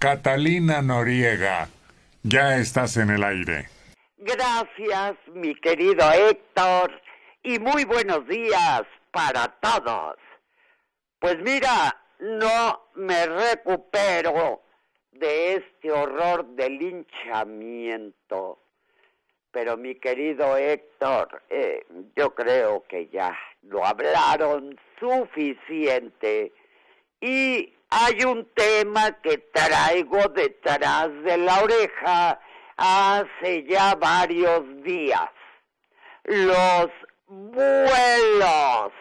Catalina Noriega, ya estás en el aire. Gracias, mi querido Héctor, y muy buenos días para todos. Pues mira, no me recupero de este horror del linchamiento. Pero mi querido Héctor, yo creo que ya lo hablaron suficiente. Y hay un tema que traigo detrás de la oreja hace ya varios días. Los vuelos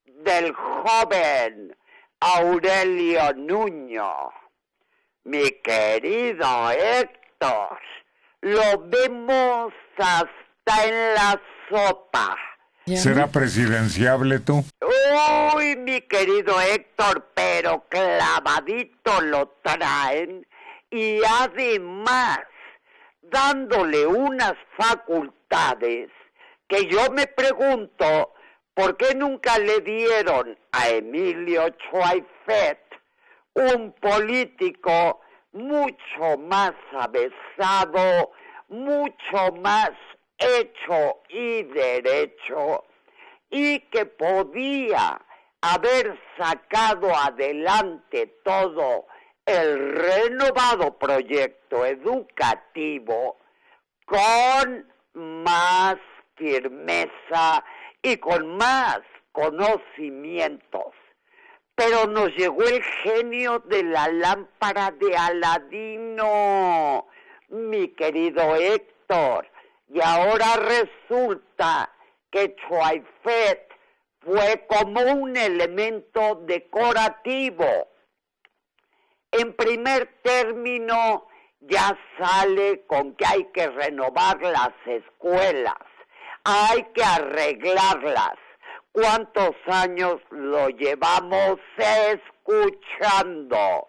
del joven Aurelio Nuño. Mi querido Héctor, lo vemos hasta en la sopa. ¿Será presidenciable tú? Uy, mi querido Héctor, pero clavadito lo traen y además dándole unas facultades que yo me pregunto por qué nunca le dieron a Emilio Chuaifet, un político mucho más avesado, mucho más hecho y derecho, y que podía haber sacado adelante todo el renovado proyecto educativo con más firmeza y con más conocimientos. Pero nos llegó el genio de la lámpara de Aladino, mi querido Héctor, y ahora resulta que Chuaifet fue como un elemento decorativo. En primer término, ya sale con que hay que renovar las escuelas, hay que arreglarlas. ¿Cuántos años lo llevamos escuchando?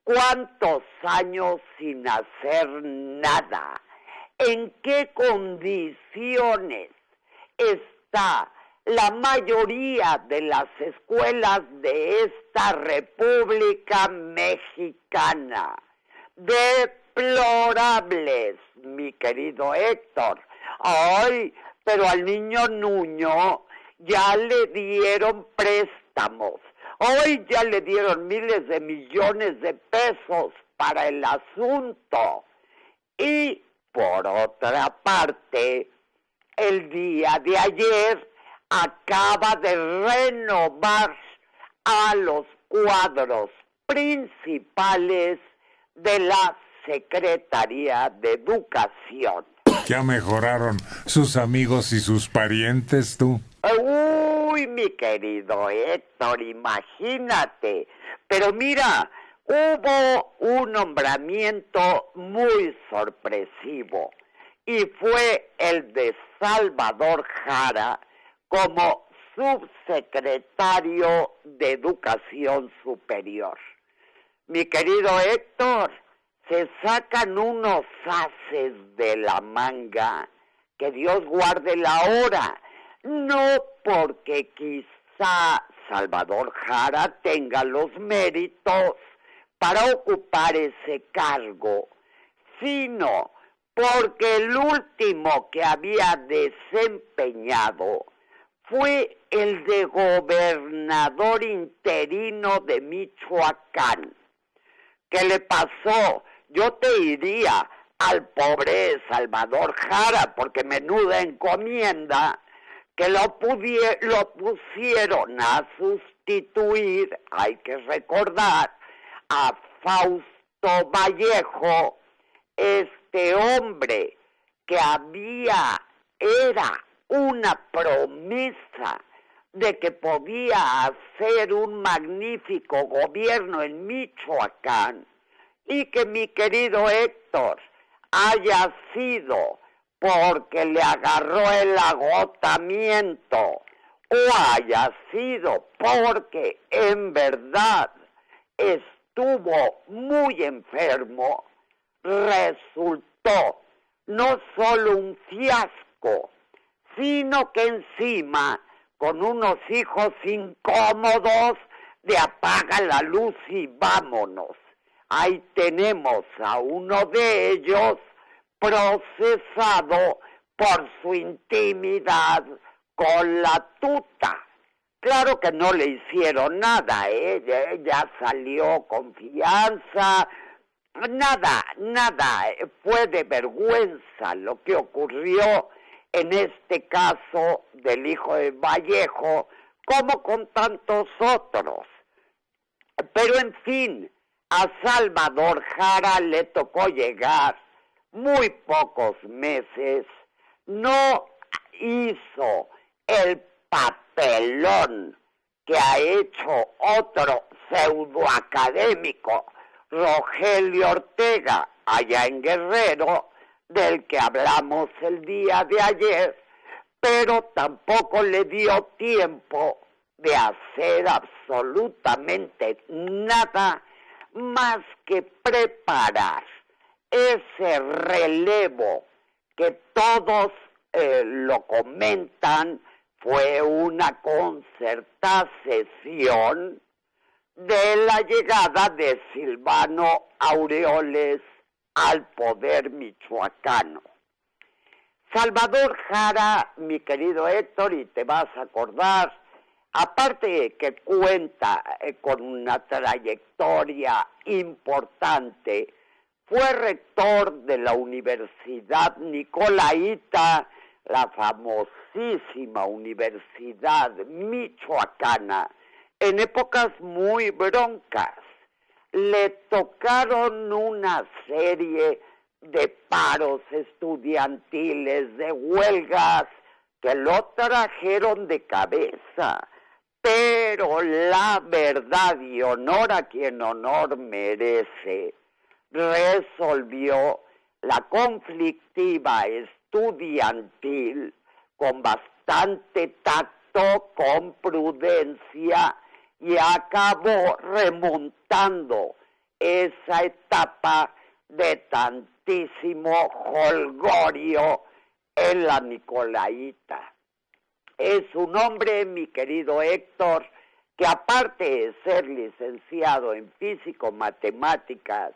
¿Cuántos años sin hacer nada? ¿En qué condiciones está la mayoría de las escuelas de esta República Mexicana? Deplorables, mi querido Héctor. Ay, pero al niño Nuño ya le dieron préstamos. Hoy ya le dieron miles de millones de pesos para el asunto. Y por otra parte, el día de ayer acaba de renovar a los cuadros principales de la Secretaría de Educación. ¿Ya mejoraron sus amigos y sus parientes, tú? Uy, mi querido Héctor, imagínate. Pero mira, hubo un nombramiento muy sorpresivo y fue el de Salvador Jara como subsecretario de Educación Superior. Mi querido Héctor, se sacan unos haces de la manga, que Dios guarde la hora, no porque quizá Salvador Jara tenga los méritos para ocupar ese cargo, sino porque el último que había desempeñado fue el de gobernador interino de Michoacán. ¿Qué le pasó? Yo te iría al pobre Salvador Jara, porque menuda encomienda, que lo pusieron a sustituir, hay que recordar, a Fausto Vallejo, este hombre que era una promesa de que podía hacer un magnífico gobierno en Michoacán, y que mi querido Héctor haya sido porque le agarró el agotamiento o haya sido porque en verdad estuvo muy enfermo, resultó no solo un fiasco, sino que encima con unos hijos incómodos de apaga la luz y vámonos. ahí tenemos a uno de ellos procesado por su intimidad con la tuta. Claro que no le hicieron nada, ella salió con fianza, nada, fue de vergüenza lo que ocurrió en este caso del hijo de Vallejo, como con tantos otros. Pero en fin, a Salvador Jara le tocó llegar muy pocos meses, no hizo el papelón que ha hecho otro pseudoacadémico, Rogelio Ortega, allá en Guerrero, del que hablamos el día de ayer, pero tampoco le dio tiempo de hacer absolutamente nada más que preparar ese relevo que todos lo comentan, fue una concertada sesión de la llegada de Silvano Aureoles al poder michoacano. Salvador Jara, mi querido Héctor, y te vas a acordar, aparte de que cuenta con una trayectoria importante, fue rector de la Universidad Nicolaita, la famosísima Universidad Michoacana, en épocas muy broncas. Le tocaron una serie de paros estudiantiles, de huelgas, que lo trajeron de cabeza. Pero la verdad y honor a quien honor merece, resolvió la conflictiva estudiantil con bastante tacto, con prudencia, y acabó remontando esa etapa de tantísimo jolgorio en la Nicolaita. Es un hombre, mi querido Héctor, que aparte de ser licenciado en físico-matemáticas,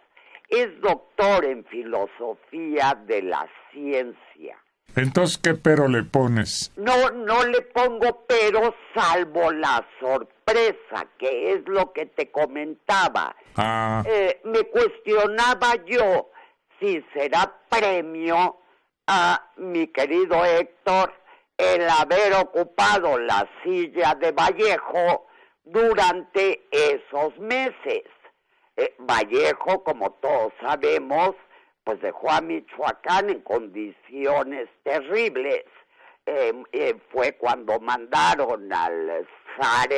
es doctor en filosofía de la ciencia. Entonces, ¿qué pero le pones? No le pongo pero, salvo la sorpresa, que es lo que te comentaba. Me cuestionaba yo si será premio a mi querido Héctor el haber ocupado la silla de Vallejo durante esos meses. Vallejo, como todos sabemos, pues dejó a Michoacán en condiciones terribles. Fue cuando mandaron al zar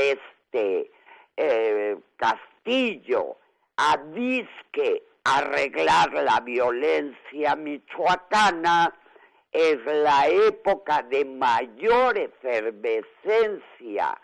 Castillo a disque arreglar la violencia michoacana. Es la época de mayor efervescencia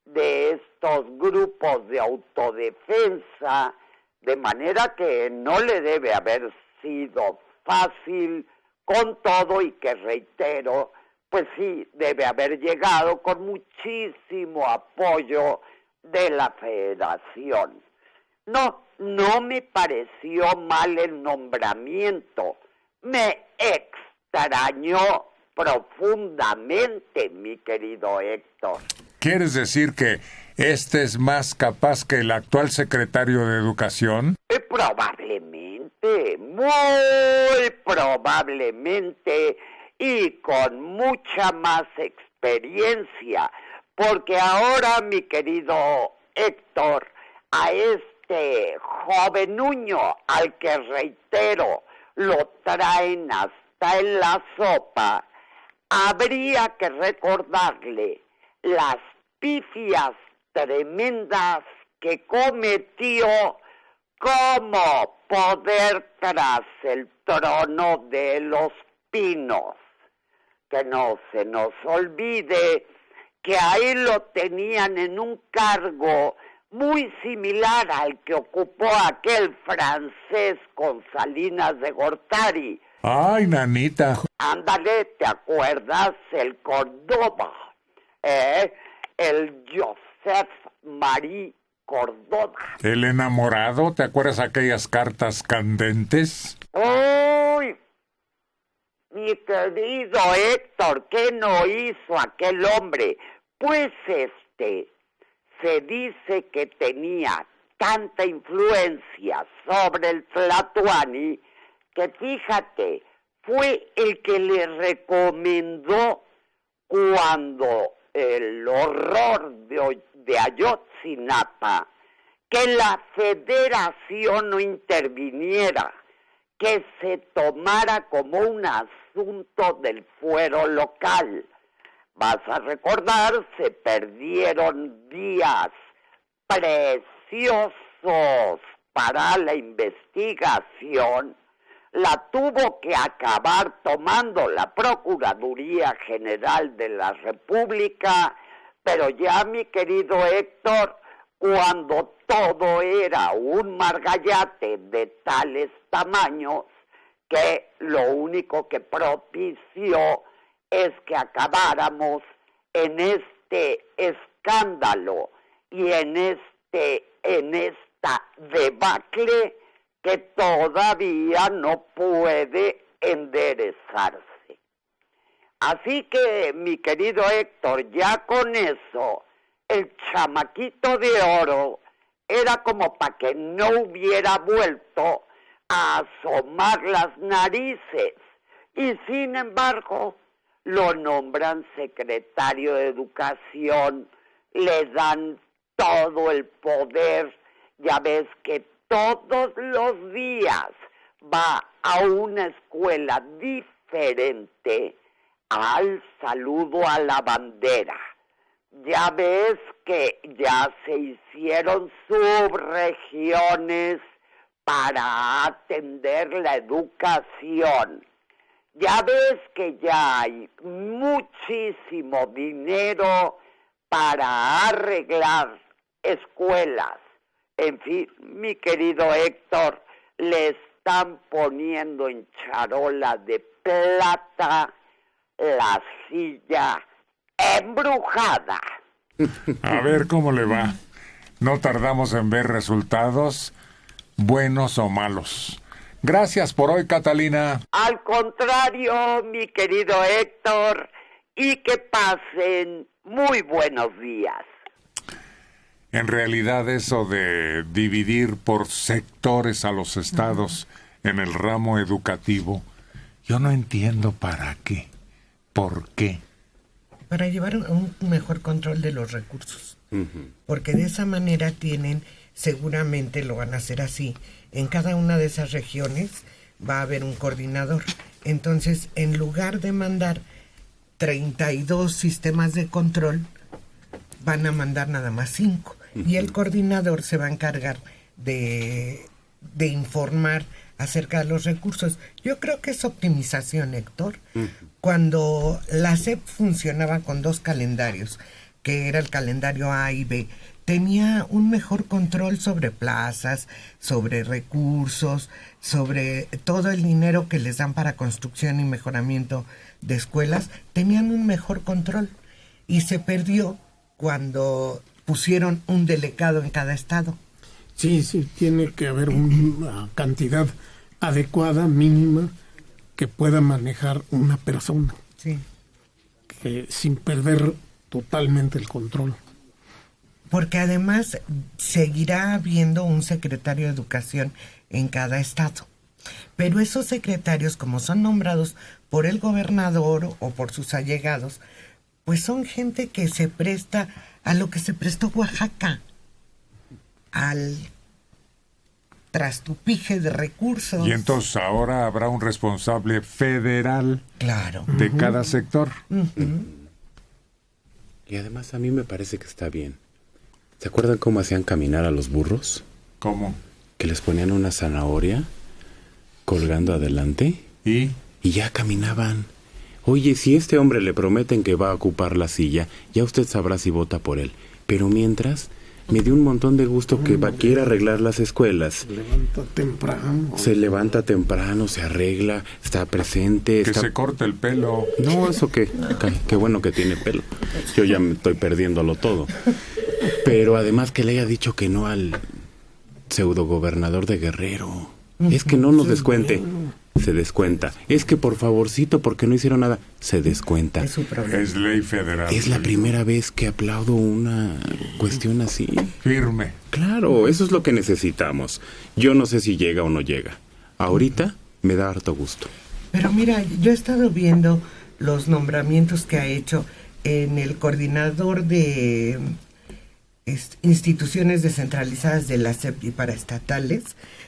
de estos grupos de autodefensa, de manera que no le debe haber sido fácil con todo, y que reitero, pues sí, debe haber llegado con muchísimo apoyo de la Federación. No me pareció mal el nombramiento, me extrañó profundamente, mi querido Héctor. ¿Quieres decir que este es más capaz que el actual secretario de Educación? Probablemente, muy probablemente, y con mucha más experiencia, porque ahora, mi querido Héctor, a este jovenuño, al que reitero, lo traen hasta en la sopa, habría que recordarle las pifias tremendas que cometió como poder tras el trono de los Pinos. Que no se nos olvide que ahí lo tenían en un cargo muy similar al que ocupó aquel francés con Salinas de Gortari. ¡Ay, nanita! Ándale, ¿te acuerdas? El Córdoba, el Joseph Marie Córdoba. ¿El enamorado? ¿Te acuerdas aquellas cartas candentes? ¡Uy! Mi querido Héctor, ¿qué no hizo aquel hombre? Pues se dice que tenía tanta influencia sobre el Tlatoani que, fíjate, fue el que le recomendó cuando el horror de Ayotzinapa, que la federación no interviniera, que se tomara como un asunto del fuero local. Vas a recordar, se perdieron días preciosos para la investigación. La tuvo que acabar tomando la Procuraduría General de la República, pero ya, mi querido Héctor, cuando todo era un margallate de tales tamaños, que lo único que propició es que acabáramos en este escándalo y en esta debacle que todavía no puede enderezarse. Así que, mi querido Héctor, ya con eso, el chamaquito de oro era como para que no hubiera vuelto a asomar las narices. Y sin embargo, lo nombran secretario de Educación, le dan todo el poder. Ya ves que todos los días va a una escuela diferente al saludo a la bandera. Ya ves que ya se hicieron subregiones para atender la educación. Ya ves que ya hay muchísimo dinero para arreglar escuelas. En fin, mi querido Héctor, le están poniendo en charola de plata la silla embrujada. A ver cómo le va. No tardamos en ver resultados, buenos o malos. Gracias por hoy, Catalina. Al contrario, mi querido Héctor, y que pasen muy buenos días. En realidad, eso de dividir por sectores a los estados en el ramo educativo, yo no entiendo para qué. ¿Por qué? Para llevar un mejor control de los recursos. Porque de esa manera seguramente lo van a hacer así. En cada una de esas regiones va a haber un coordinador. Entonces, en lugar de mandar 32 sistemas de control, van a mandar nada más 5. Y el coordinador se va a encargar de informar acerca de los recursos. Yo creo que es optimización, Héctor. Cuando la SEP funcionaba con 2 calendarios, que era el calendario A y B, tenía un mejor control sobre plazas, sobre recursos, sobre todo el dinero que les dan para construcción y mejoramiento de escuelas. Tenían un mejor control y se perdió cuando pusieron un delegado en cada estado. Sí, tiene que haber una cantidad adecuada, mínima, que pueda manejar una persona. Sí. Que sin perder totalmente el control. Porque además seguirá habiendo un secretario de Educación en cada estado. Pero esos secretarios, como son nombrados por el gobernador o por sus allegados, pues son gente que se presta a lo que se prestó Oaxaca, al trastupije de recursos. Y entonces ahora habrá un responsable federal, claro, de cada sector. Y además a mí me parece que está bien. ¿Se acuerdan cómo hacían caminar a los burros? ¿Cómo? Que les ponían una zanahoria colgando adelante y ya caminaban. Oye, si este hombre le prometen que va a ocupar la silla, ya usted sabrá si vota por él. Pero mientras, me dio un montón de gusto que quiere arreglar las escuelas. Se levanta temprano, se arregla, está presente. Que se corte el pelo. No, eso qué bueno que tiene pelo. Yo ya me estoy perdiéndolo todo. Pero además que le haya dicho que no al pseudogobernador de Guerrero. Es que no nos descuente. Se descuenta. Es que por favorcito, porque no hicieron nada, se descuenta. Es su problema. Es ley federal. Es la primera vez que aplaudo una cuestión así. Firme. Claro, eso es lo que necesitamos. Yo no sé si llega o no llega. Ahorita me da harto gusto. Pero mira, yo he estado viendo los nombramientos que ha hecho en el coordinador de instituciones descentralizadas de la SEP y paraestatales.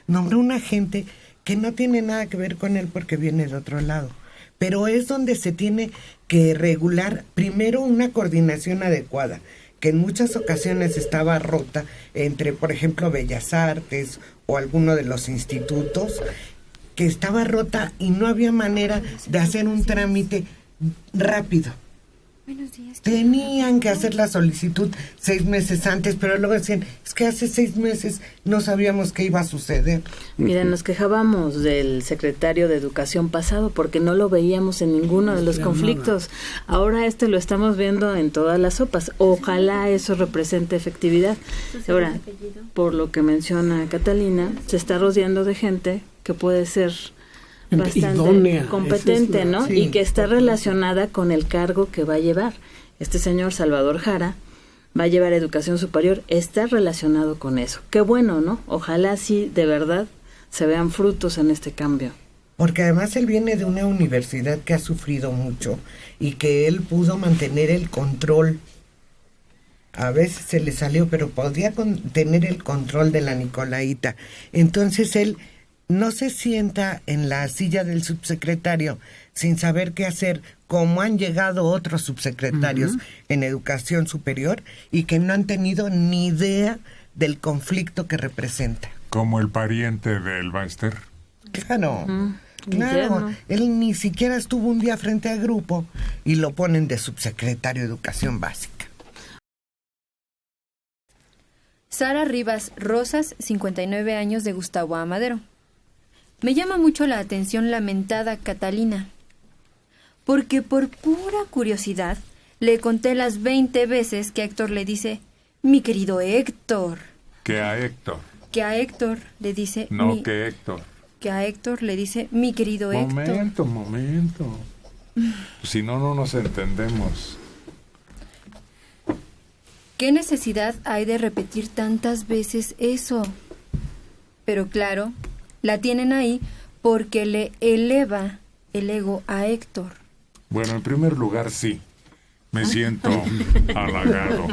Nombró una gente que no tiene nada que ver con él porque viene de otro lado. Pero es donde se tiene que regular primero una coordinación adecuada, que en muchas ocasiones estaba rota entre, por ejemplo, Bellas Artes o alguno de los institutos, que estaba rota y no había manera de hacer un trámite rápido. Tenían que hacer la solicitud 6 meses antes, pero luego decían, es que hace 6 meses no sabíamos qué iba a suceder. Mira, nos quejábamos del secretario de Educación pasado porque no lo veíamos en ninguno de los conflictos. Ahora lo estamos viendo en todas las sopas. Ojalá eso represente efectividad. Ahora, por lo que menciona Catalina, se está rodeando de gente que puede ser bastante idónea, competente, ¿no? Sí, y que está relacionada con el cargo que va a llevar. Este señor Salvador Jara va a llevar educación superior, está relacionado con eso. Qué bueno, ¿no? Ojalá sí, de verdad, se vean frutos en este cambio. Porque además él viene de una universidad que ha sufrido mucho y que él pudo mantener el control. A veces se le salió, pero podía tener el control de la Nicolaita. Entonces él no se sienta en la silla del subsecretario sin saber qué hacer, como han llegado otros subsecretarios en educación superior y que no han tenido ni idea del conflicto que representa. Como el pariente del Baester. Claro, claro. Él ni siquiera estuvo un día frente al grupo y lo ponen de subsecretario de Educación Básica. Sara Rivas Rosas, 59 años, de Gustavo A. Madero. Me llama mucho la atención la mentada Catalina, porque por pura curiosidad le conté las 20 veces que Héctor le dice, mi querido Héctor. Que a Héctor. Que a Héctor le dice... No, que Héctor. Que a Héctor le dice, mi querido Héctor. Momento. Si no, no nos entendemos. ¿Qué necesidad hay de repetir tantas veces eso? Pero claro, la tienen ahí porque le eleva el ego a Héctor. Bueno, en primer lugar, sí. Me siento halagado.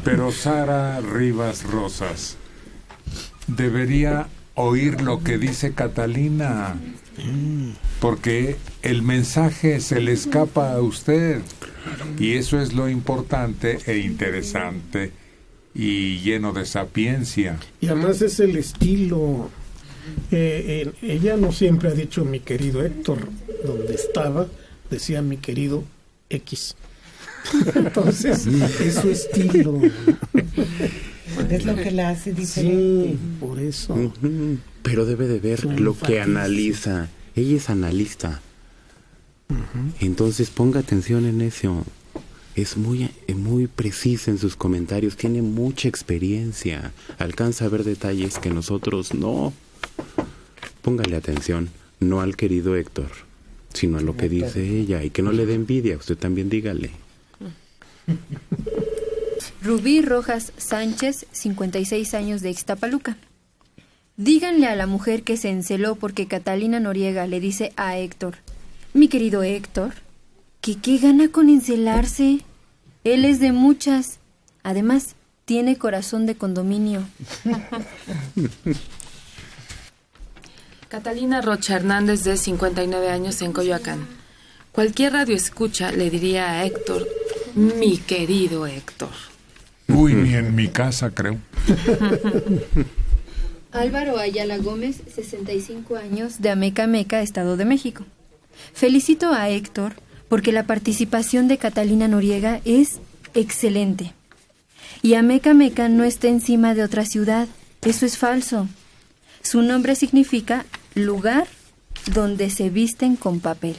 Pero Sara Rivas Rosas debería oír lo que dice Catalina, porque el mensaje se le escapa a usted. Y eso es lo importante e interesante y lleno de sapiencia. Y además es el estilo. Ella no siempre ha dicho mi querido Héctor. Donde estaba decía mi querido X. Entonces es su estilo. Es lo que la hace diferente. Sí, por eso. Pero debe de ver lo que analiza. Ella es analista. Entonces ponga atención en eso. Es muy precisa en sus comentarios, tiene mucha experiencia, alcanza a ver detalles que nosotros no. Póngale atención, no al querido Héctor, sino a lo que dice ella, y que no le dé envidia, usted también dígale. Rubí Rojas Sánchez, 56 años, de Ixtapaluca. Díganle a la mujer que se enceló porque Catalina Noriega le dice a Héctor, mi querido Héctor, que qué gana con encelarse. Él es de muchas. Además, tiene corazón de condominio. Catalina Rocha Hernández, de 59 años, en Coyoacán. Cualquier radioescucha le diría a Héctor, mi querido Héctor. Uy, ni en mi casa, creo. Álvaro Ayala Gómez, 65 años, de Amecameca, Estado de México. Felicito a Héctor porque la participación de Catalina Noriega es excelente. Y Amecameca no está encima de otra ciudad. Eso es falso. Su nombre significa lugar donde se visten con papel.